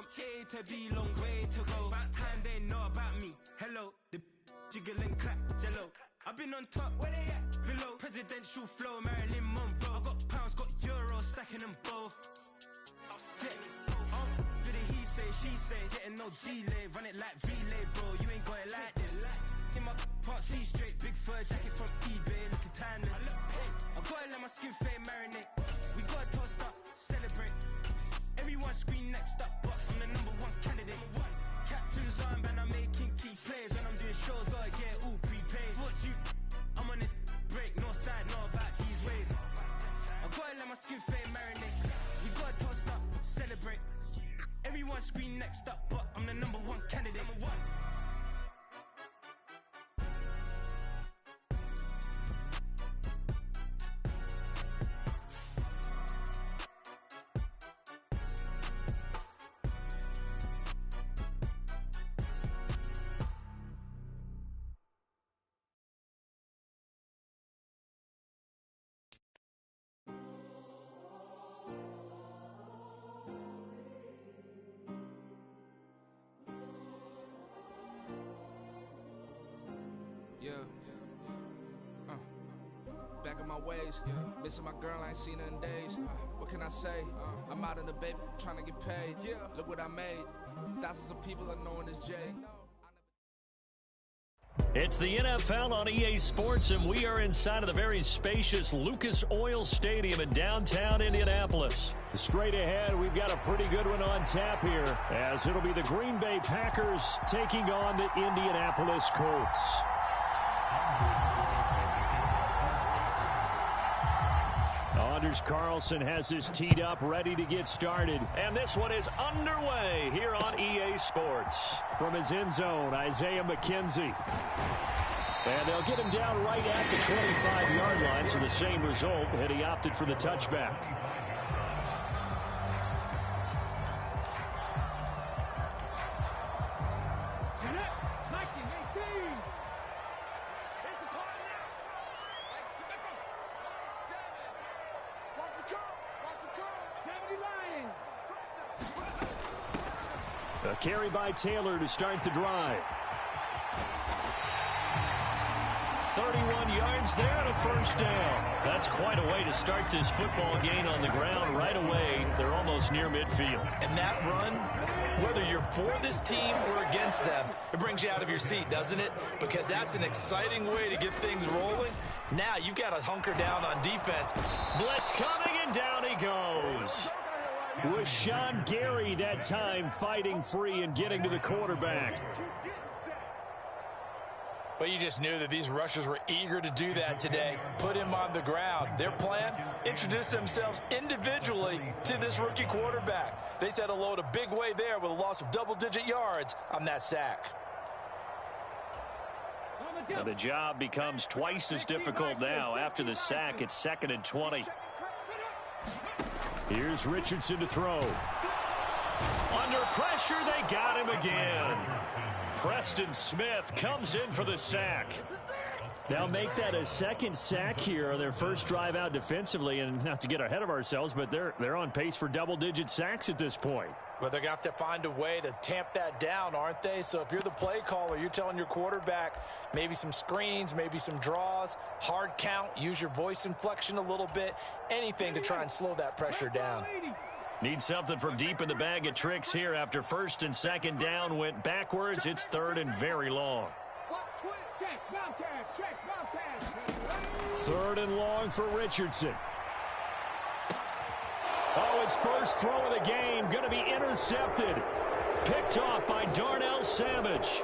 from A to B, long way to go. About time they know about me. Hello, the jiggle and clap, jello. I've been on top, where they at? Below. Presidential flow, Marilyn Monroe. I got pounds, got euros, stacking them both. Do the he say, she say, getting no delay. Run it like relay, bro, you ain't got it like this. In my part C straight, big fur jacket from eBay, looking timeless. I gotta let my skin fade marinate. We gotta toast up, celebrate. Everyone scream next up, but I'm the #1 candidate. Captain's arm, and I'm making key plays. When I'm doing shows, gotta get all prepaid. What you, I'm on it, break, no side, no about these ways. I gotta let my skin fade marinate. We gotta toast up, celebrate. Everyone scream next up, but I'm the #1 candidate. Back in my ways, missing my girl, I ain't seen her in days. What can I say? I'm out in the baby, trying to get paid. Look what I made. Thousands of people are knowing this Jay. It's the NFL on EA Sports, and we are inside of the very spacious Lucas Oil Stadium in downtown Indianapolis. Straight ahead, we've got a pretty good one on tap here, as it'll be the Green Bay Packers taking on the Indianapolis Colts. Anders Carlson has this teed up, ready to get started. And this one is underway here on EA Sports. From his end zone, Isaiah McKenzie. And they'll get him down right at the 25-yard line, so the same result, and he opted for the touchback. A carry by Taylor to start the drive. 31 yards there and a first down. That's quite a way to start this football game on the ground right away. They're almost near midfield. And that run, whether you're for this team or against them, it brings you out of your seat, doesn't it? Because that's an exciting way to get things rolling. Now you've got to hunker down on defense. Blitz coming, and down he goes. Was Sean Gary that time fighting free and getting to the quarterback. Well, you just knew that these rushers were eager to do that today. Put him on the ground. Their plan, introduce themselves individually to this rookie quarterback. They said hello to big way there with a loss of double-digit yards on that sack. And the job becomes twice as difficult now. After the sack, it's 2nd and 20. Here's Richardson to throw. Under pressure, they got him again. Preston Smith comes in for the sack. They'll make that a second sack here on their first drive out defensively, and not to get ahead of ourselves, but they're on pace for double-digit sacks at this point. Well, they're going to have to find a way to tamp that down, aren't they? So if you're the play caller, you're telling your quarterback maybe some screens, maybe some draws, hard count, use your voice inflection a little bit, anything to try and slow that pressure down. Need something from deep in the bag of tricks here. After 1st and 2nd down went backwards, it's 3rd and very long. 3rd and long for Richardson. Oh, his first throw of the game going to be intercepted. Picked off by Darnell Savage.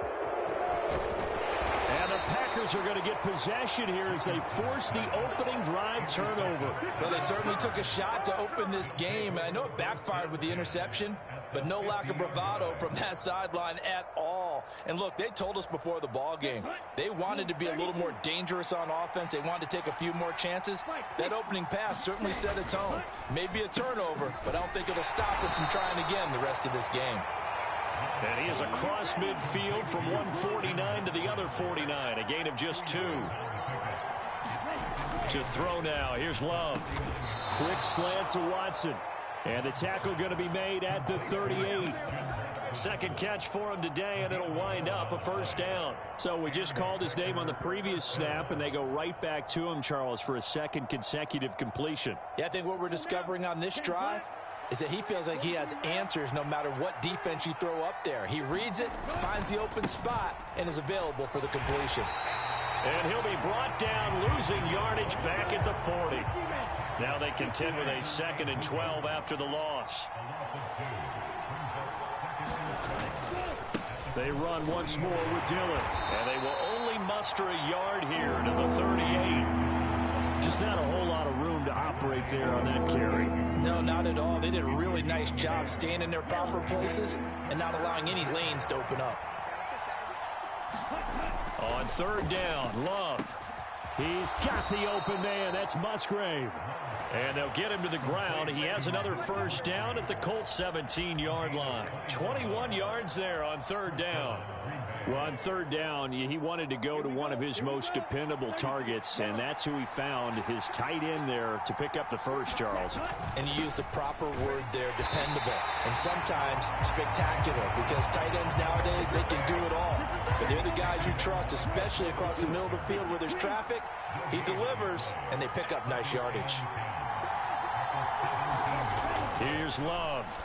And the Packers are going to get possession here as they force the opening drive turnover. Well, they certainly took a shot to open this game. And I know it backfired with the interception, but no lack of bravado from that sideline at all. And look, they told us before the ball game, they wanted to be a little more dangerous on offense. They wanted to take a few more chances. That opening pass certainly set a tone. Maybe a turnover, but I don't think it'll stop them from trying again the rest of this game. And he is across midfield from 149 to the other 49. A gain of just 2. To throw now. Here's Love. Quick slant to Watson. And the tackle going to be made at the 38. Second catch for him today, and it'll wind up a first down. So we just called his name on the previous snap, and they go right back to him, Charles, for a second consecutive completion. Yeah, I think what we're discovering on this drive is that he feels like he has answers no matter what defense you throw up there. He reads it, finds the open spot, and is available for the completion. And he'll be brought down, losing yardage back at the 40. Now they contend with a 2nd and 12 after the loss. They run once more with Dillon. And they will only muster a yard here to the 38. Just not a whole lot of room to operate there on that carry. No, not at all. They did a really nice job staying in their proper places and not allowing any lanes to open up. On 3rd down, Love. He's got the open man. That's Musgrave. And they'll get him to the ground. He has another first down at the Colts 17-yard line. 21 yards there on 3rd down. Well, on 3rd down, he wanted to go to one of his most dependable targets, and that's who he found, his tight end there, to pick up the first, Charles. And you use the proper word there, dependable, and sometimes spectacular, because tight ends nowadays, they can do it all. But they're the guys you trust, especially across the middle of the field where there's traffic. He delivers, and they pick up nice yardage. Here's Love.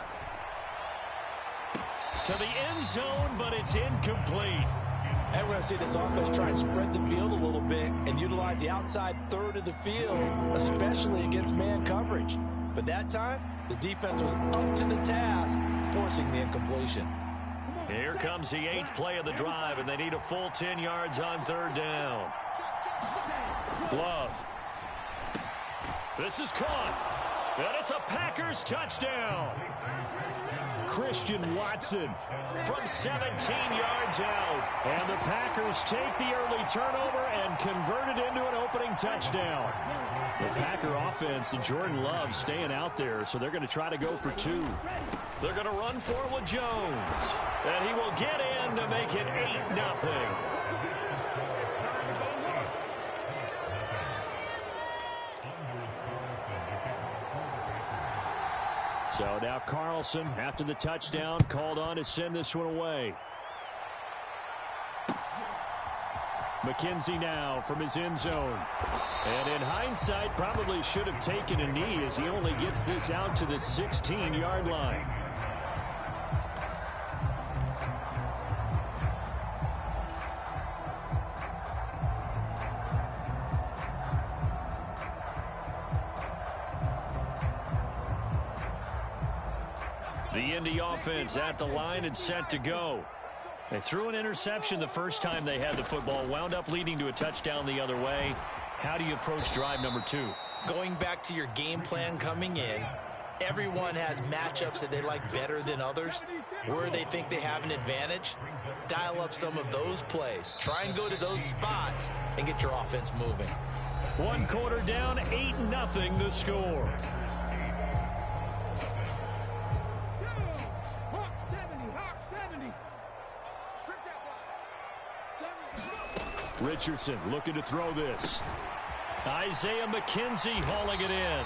To the end zone, but it's incomplete. And we're going to see this offense try and spread the field a little bit and utilize the outside third of the field, especially against man coverage. But that time, the defense was up to the task, forcing the incompletion. Here comes the 8th play of the drive, and they need a full 10 yards on 3rd down. Love. This is caught, and it's a Packers touchdown. Christian Watson from 17 yards out. And the Packers take the early turnover and convert it into an opening touchdown. The Packer offense and Jordan Love staying out there, so they're going to try to go for 2. They're going to run for it with Jones. And he will get in to make it 8-0. So now Carlson, after the touchdown, called on to send this one away. McKenzie now from his end zone. And in hindsight, probably should have taken a knee as he only gets this out to the 16-yard line. The Indy offense at the line and set to go. They threw an interception the first time they had the football, wound up leading to a touchdown the other way. How do you approach drive number 2? Going back to your game plan coming in, everyone has matchups that they like better than others. Where they think they have an advantage, dial up some of those plays. Try and go to those spots and get your offense moving. 1 quarter down, 8-0 the score. Richardson looking to throw this. Isaiah McKenzie hauling it in.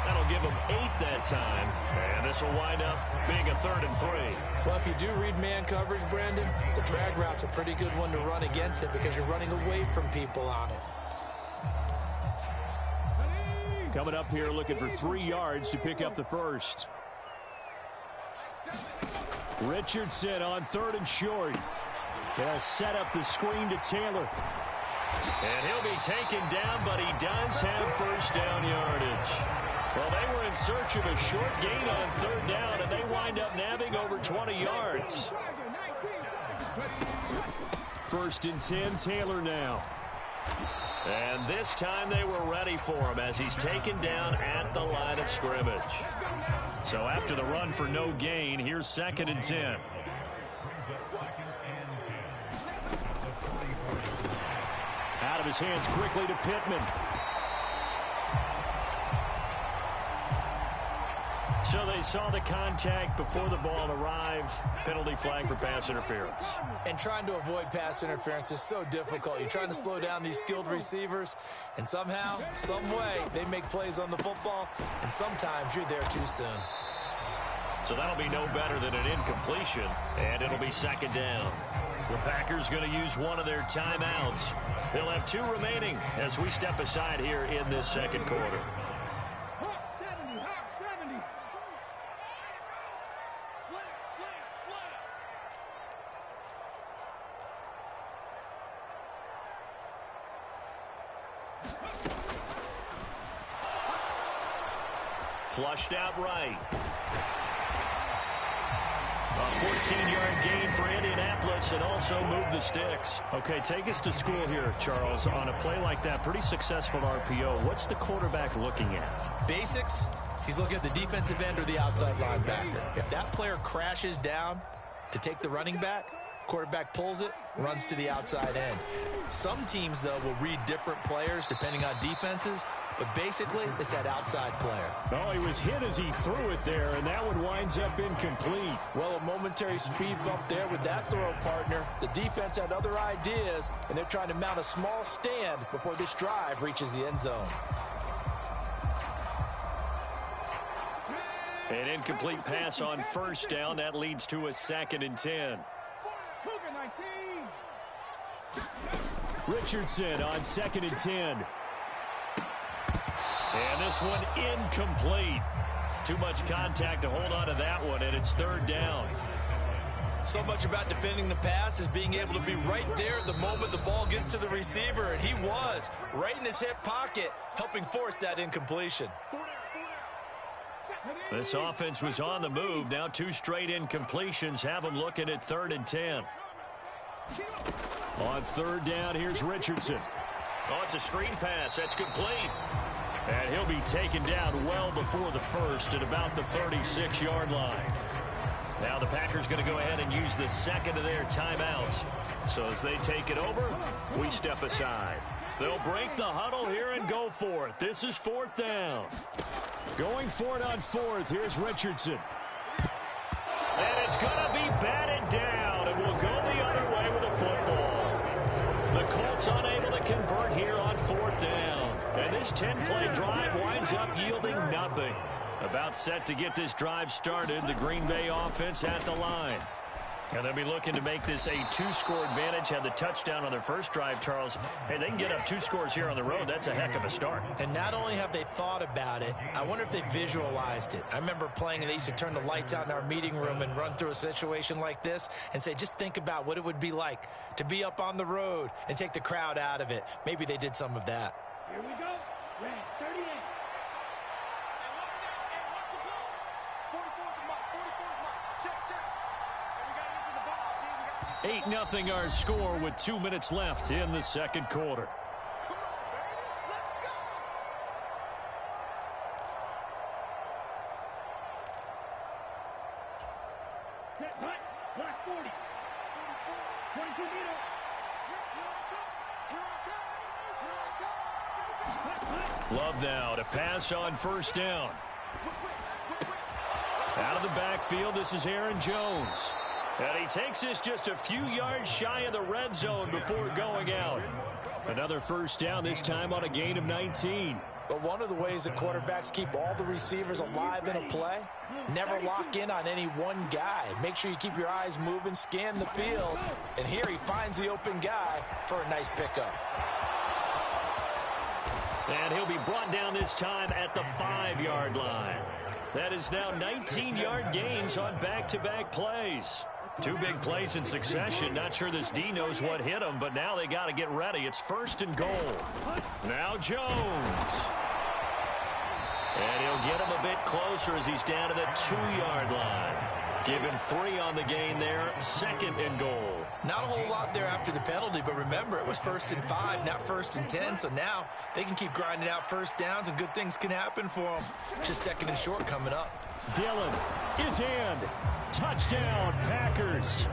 That'll give him 8 that time. And this will wind up being a 3rd and 3. Well, if you do read man coverage, Brandon, the drag route's a pretty good one to run against it because you're running away from people on it. Coming up here looking for 3 yards to pick up the first. Richardson on 3rd and short. They'll set up the screen to Taylor. And he'll be taken down, but he does have first down yardage. Well, they were in search of a short gain on 3rd down, and they wind up nabbing over 20 yards. 1st and 10, Taylor now. And this time they were ready for him as he's taken down at the line of scrimmage. So after the run for no gain, here's 2nd and 10. Out of his hands quickly to Pittman. So they saw the contact before the ball arrived. Penalty flag for pass interference. And trying to avoid pass interference is so difficult. You're trying to slow down these skilled receivers, and somehow, some way, they make plays on the football, and sometimes you're there too soon. So that'll be no better than an incompletion, and it'll be second down. The Packers going to use one of their timeouts. They'll have 2 remaining as we step aside here in this second quarter. Flushed out right. A 14-yard gain for Indianapolis and also move the sticks. Okay, take us to school here, Charles. On a play like that, pretty successful RPO. What's the quarterback looking at? Basics, he's looking at the defensive end or the outside linebacker. If that player crashes down to take the running back, quarterback pulls it, runs to the outside end. Some teams, though, will read different players depending on defenses, but basically it's that outside player. Oh, he was hit as he threw it there, and that one winds up incomplete. Well, a momentary speed bump there with that throw partner. The defense had other ideas, and they're trying to mount a small stand before this drive reaches the end zone. An incomplete pass on first down. That leads to a 2nd and 10. Richardson on 2nd and 10. And this one incomplete. Too much contact to hold on to that one, and it's 3rd down. So much about defending the pass is being able to be right there the moment the ball gets to the receiver, and he was right in his hip pocket, helping force that incompletion. This offense was on the move. Now 2 straight incompletions have them looking at 3rd and 10. On 3rd down, here's Richardson. Oh, it's a screen pass. That's complete. And he'll be taken down well before the first at about the 36-yard line. Now the Packers going to go ahead and use the 2nd of their timeouts. So as they take it over, we step aside. They'll break the huddle here and go for it. This is 4th down. Going for it on 4th. Here's Richardson. And it's going to be batted down, and we'll go the other way with the football. The Colts unable to convert here on 4th down. And this 10-play drive winds up yielding nothing. About set to get this drive started, the Green Bay offense at the line. And they'll be looking to make this a 2-score advantage. Had the touchdown on their first drive, Charles. Hey, they can get up 2 scores here on the road. That's a heck of a start. And not only have they thought about it, I wonder if they visualized it. I remember playing, and they used to turn the lights out in our meeting room and run through a situation like this and say, just think about what it would be like to be up on the road and take the crowd out of it. Maybe they did some of that. Here we go. Red 38. 8-0 our score with 2 minutes left in the second quarter. Black 40. 22 meter. Love now to pass on 1st down. Out of the backfield, this is Aaron Jones. And he takes this just a few yards shy of the red zone before going out. Another 1st down, this time on a gain of 19. But one of the ways that quarterbacks keep all the receivers alive in a play, never lock in on any one guy. Make sure you keep your eyes moving, scan the field. And here he finds the open guy for a nice pickup. And he'll be brought down this time at the 5-yard line. That is now 19-yard gains on back-to-back plays. 2 big plays in succession. Not sure this D knows what hit him, but now they got to get ready. It's 1st and goal. Now Jones. And he'll get him a bit closer as he's down to the 2-yard line. Give him 3 on the gain there. 2nd and goal. Not a whole lot there after the penalty, but remember, it was 1st and 5, not 1st and 10. So now they can keep grinding out 1st downs, and good things can happen for them. Just 2nd and short coming up. Dillon is in. Touchdown, Packers.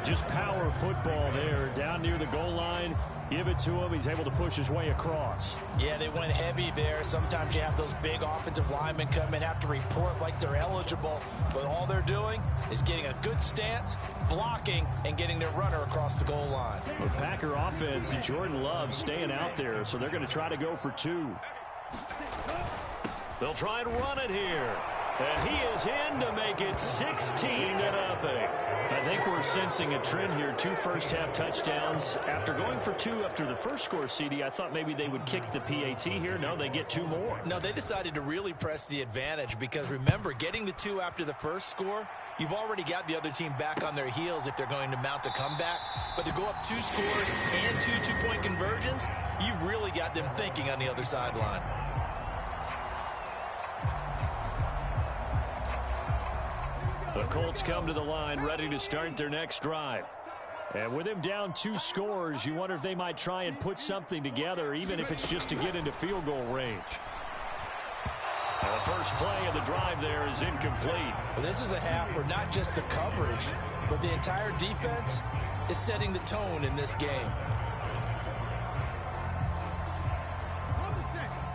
Just power football there. Down near the goal line. Give it to him. He's able to push his way across. Yeah, they went heavy there. Sometimes you have those big offensive linemen come in, have to report like they're eligible. But all they're doing is getting a good stance, blocking, and getting their runner across the goal line. The Packer offense, Jordan Love staying out there, so they're going to try to go for 2. They'll try and run it here. And he is in to make it 16-0. I think we're sensing a trend here. 2 first-half touchdowns. After going for 2 after the first score, CD, I thought maybe they would kick the PAT here. No, they get 2 more. No, they decided to really press the advantage because, remember, getting the 2 after the first score, you've already got the other team back on their heels if they're going to mount a comeback. But to go up 2 scores and 2 two-point conversions, you've really got them thinking on the other sideline. The Colts come to the line ready to start their next drive. And with him down 2 scores, you wonder if they might try and put something together, even if it's just to get into field goal range. And the first play of the drive there is incomplete. Well, this is a half where not just the coverage, but the entire defense is setting the tone in this game.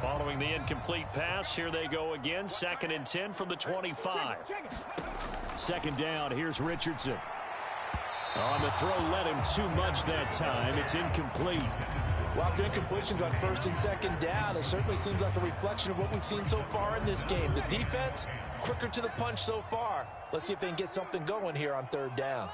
Following the incomplete pass, here they go again. 2nd and 10 from the 25. 2nd down, here's Richardson. On the throw, led him too much that time. It's incomplete. Well, after incompletions on 1st and 2nd down, it certainly seems like a reflection of what we've seen so far in this game. The defense, quicker to the punch so far. Let's see if they can get something going here on 3rd down.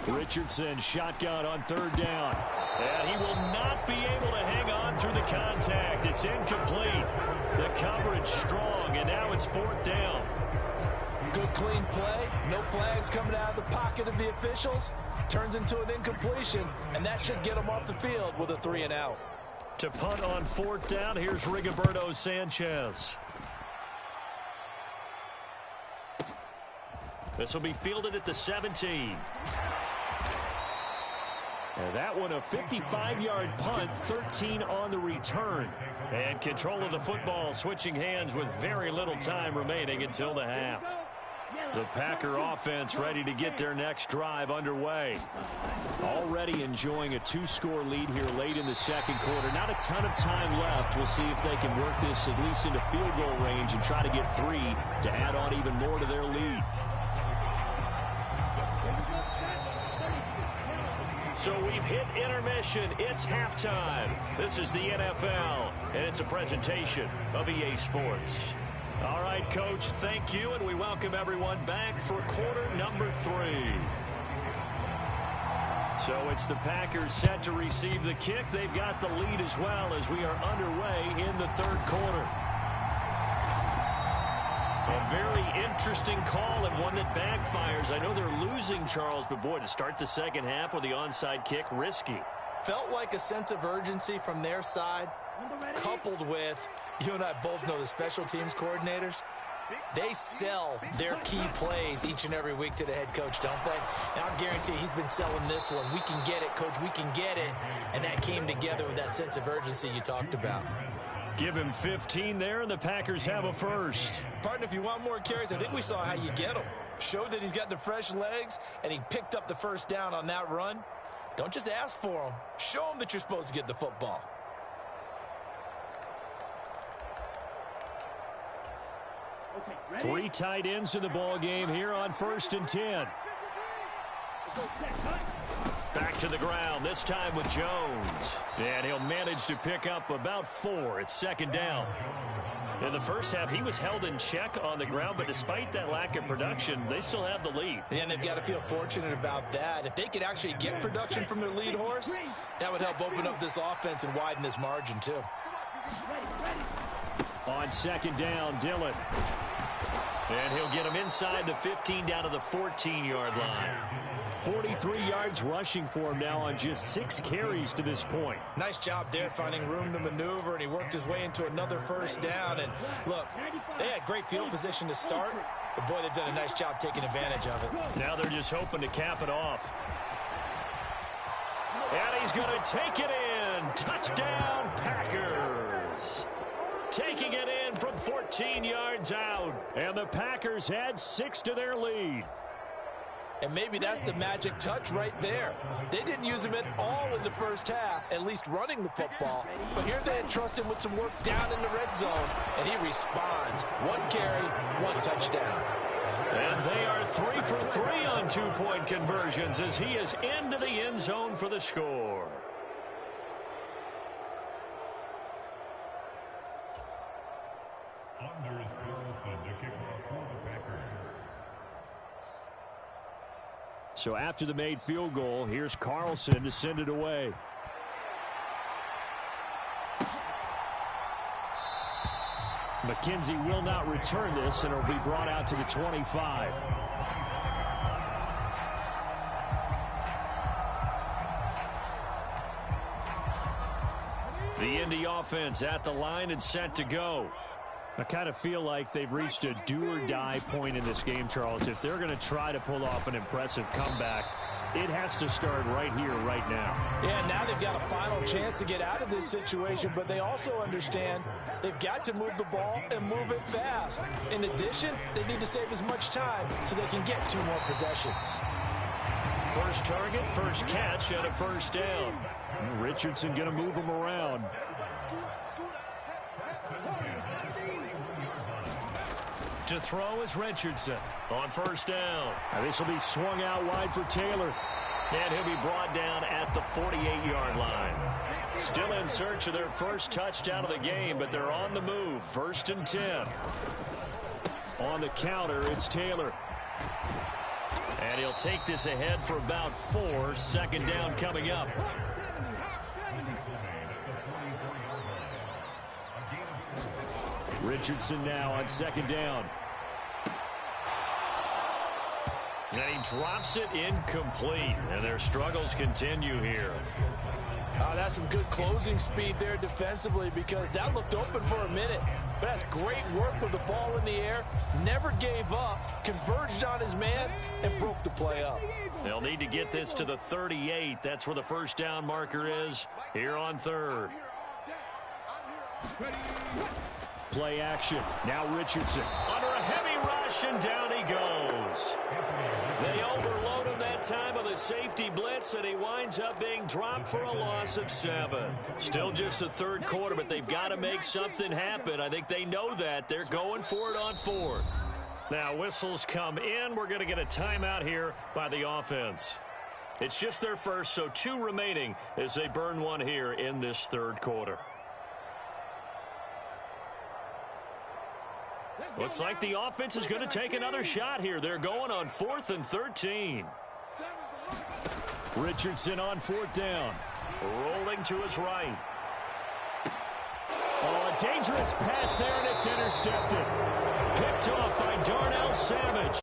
Richardson shotgun on 3rd down. And he will not be able to hang on through the contact. It's incomplete. The coverage strong, and now it's 4th down. Good clean play. No flags coming out of the pocket of the officials. Turns into an incompletion, and that should get them off the field with a 3 and out. To punt on 4th down, here's Rigoberto Sanchez. This will be fielded at the 17. And that one a 55-yard punt, 13 on the return. And control of the football switching hands with very little time remaining until the half. The Packer offense ready to get their next drive underway. Already enjoying a 2-score lead here late in the 2nd quarter. Not a ton of time left. We'll see if they can work this at least into field goal range and try to get 3 to add on even more to their lead. So we've hit intermission. It's halftime. This is the NFL, and it's a presentation of EA Sports. All right, Coach, thank you, and we welcome everyone back for quarter number 3. So it's the Packers set to receive the kick. They've got the lead as well as we are underway in the 3rd quarter. A very interesting call and one that backfires. I know they're losing, Charles, but boy, to start the 2nd half with the onside kick, risky. Felt like a sense of urgency from their side, coupled with, you and I both know the special teams coordinators. They sell their key plays each and every week to the head coach, don't they? And I'll guarantee he's been selling this one. We can get it, Coach, we can get it. And that came together with that sense of urgency you talked about. Give him 15 there, and the Packers have a first. Partner, if you want more carries, I think we saw how you get them. Showed that he's got the fresh legs, and he picked up the 1st down on that run. Don't just ask for them. Show them that you're supposed to get the football. Okay, 3 tight ends in the ball game here on 1st and 10. Back to the ground, this time with Jones. And he'll manage to pick up about 4. It's 2nd down. In the first half, he was held in check on the ground, but despite that lack of production, they still have the lead. And they've got to feel fortunate about that. If they could actually get production from their lead horse, that would help open up this offense and widen this margin, too. On 2nd down, Dillon. And he'll get him inside the 15 down to the 14-yard line. 43 yards rushing for him now on just 6 carries to this point. Nice job there finding room to maneuver, and he worked his way into another 1st down. And look, they had great field position to start, but boy, they've done a nice job taking advantage of it. Now they're just hoping to cap it off. And he's going to take it in. Touchdown, Packers. taking it in from 14 yards out. And the Packers add 6 to their lead. And maybe that's the magic touch right there. They didn't use him at all in the first half, at least running the football. But here they entrust him with some work down in the red zone, and he responds. 1 carry, 1 touchdown. And they are 3 for 3 on 2-point conversions as he is into the end zone for the score. So after the made field goal, here's Carlson to send it away. McKenzie will not return this, and it'll be brought out to the 25. The Indy offense at the line and set to go. I kind of feel like they've reached a do-or-die point in this game, Charles. If they're going to try to pull off an impressive comeback, it has to start right here, right now. Yeah, now they've got a final chance to get out of this situation, but they also understand they've got to move the ball and move it fast. In addition, they need to save as much time so they can get 2 more possessions. First target, first catch, and a first down. Richardson going to move him around. To throw is Richardson on first down. Now this will be swung out wide for Taylor. And he'll be brought down at the 48-yard line. Still in search of their first touchdown of the game, but they're on the move. 1st and 10. On the counter, it's Taylor. And he'll take this ahead for about 4. 2nd down coming up. Richardson now on 2nd down. And he drops it incomplete. And their struggles continue here. That's some good closing speed there defensively, because that looked open for a minute. But that's great work with the ball in the air. Never gave up, converged on his man, and broke the play up. They'll need to get this to the 38. That's where the first down marker is here on 3rd. Play action. Now Richardson under a heavy rush, and down he goes. They overload him that time of the safety blitz, and he winds up being dropped for a loss of 7. Still just the 3rd quarter, but they've got to make something happen. I think they know that. They're going for it on 4th. Now whistles come in. We're going to get a timeout here by the offense. It's just their first, so 2 remaining as they burn 1 here in this 3rd quarter. Looks like the offense is going to take another shot here. They're going on 4th and 13. Richardson on 4th down. Rolling to his right. Oh, a dangerous pass there, and it's intercepted. Picked off by Darnell Savage.